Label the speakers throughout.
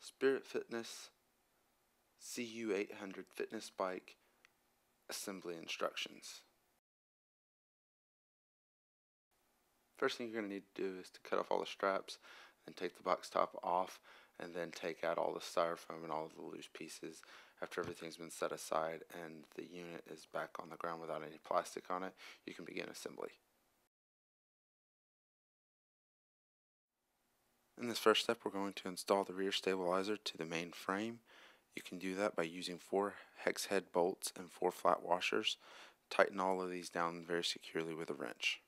Speaker 1: Spirit Fitness CU800 fitness bike assembly instructions. First thing you're going to need to do is to cut off all the straps and take the box top off, and then take out all the styrofoam and all of the loose pieces. After everything's been set aside and the unit is back on the ground without any plastic on it, you can begin assembly. In this first step, we're going to install the rear stabilizer to the main frame. You can do that by using 4 hex head bolts and 4 flat washers. Tighten all of these down very securely with a wrench.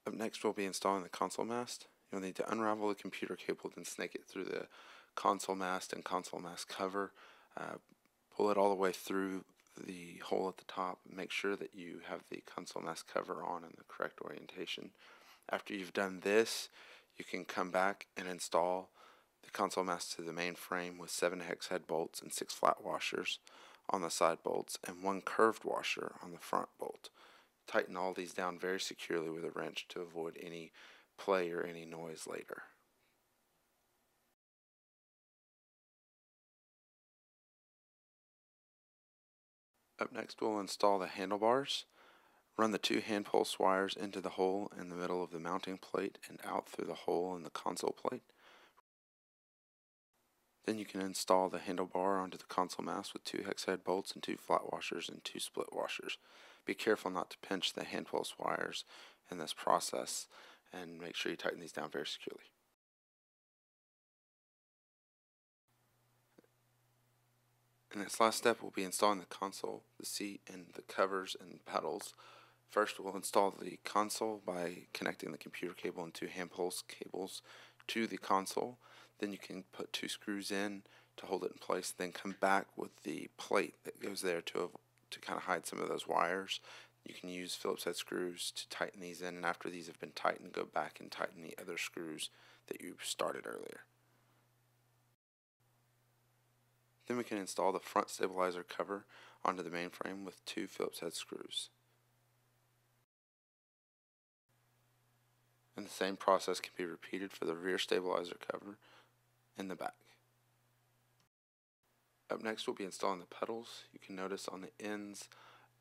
Speaker 1: Up next, we'll be installing the console mast. You'll need to unravel the computer cable, then snake it through the console mast and console mast cover. Pull it all the way through the hole at the top. Make sure that you have the console mast cover on in the correct orientation. After you've done this, you can come back and install the console mast to the main frame with 7 hex head bolts and 6 flat washers on the side bolts and 1 curved washer on the front bolt. Tighten all these down very securely with a wrench to avoid any play or any noise later. Up next, we'll install the handlebars. Run the 2 hand pulse wires into the hole in the middle of the mounting plate and out through the hole in the console plate. Then you can install the handlebar onto the console mast with 2 hex head bolts and 2 flat washers and 2 split washers. Be careful not to pinch the hand pulse wires in this process, and make sure you tighten these down very securely. In this last step, we'll be installing the console, the seat, and the covers and pedals. First, we'll install the console by connecting the computer cable and 2 hand pulse cables to the console. Then you can put 2 screws in to hold it in place, then come back with the plate that goes there to kind of hide some of those wires. You can use Phillips head screws to tighten these in, and after these have been tightened, go back and tighten the other screws that you started earlier. Then we can install the front stabilizer cover onto the mainframe with 2 Phillips head screws. And the same process can be repeated for the rear stabilizer cover in the back. Up next, we'll be installing the pedals. You can notice on the ends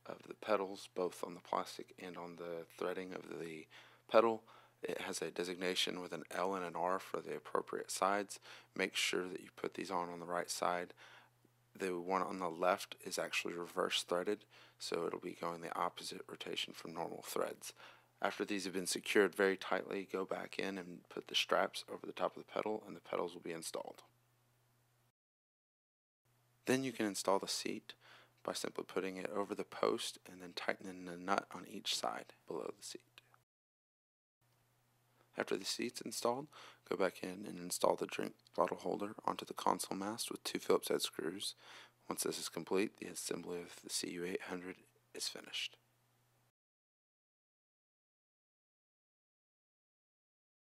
Speaker 1: of the pedals, both on the plastic and on the threading of the pedal, it has a designation with an L and an R for the appropriate sides. Make sure that you put these on the right side. The one on the left is actually reverse threaded, so it'll be going the opposite rotation from normal threads. After these have been secured very tightly, go back in and put the straps over the top of the pedal, and the pedals will be installed. Then you can install the seat by simply putting it over the post and then tightening the nut on each side below the seat. After the seat's installed, go back in and install the drink bottle holder onto the console mast with 2 Phillips head screws. Once this is complete, the assembly of the CU800 is finished.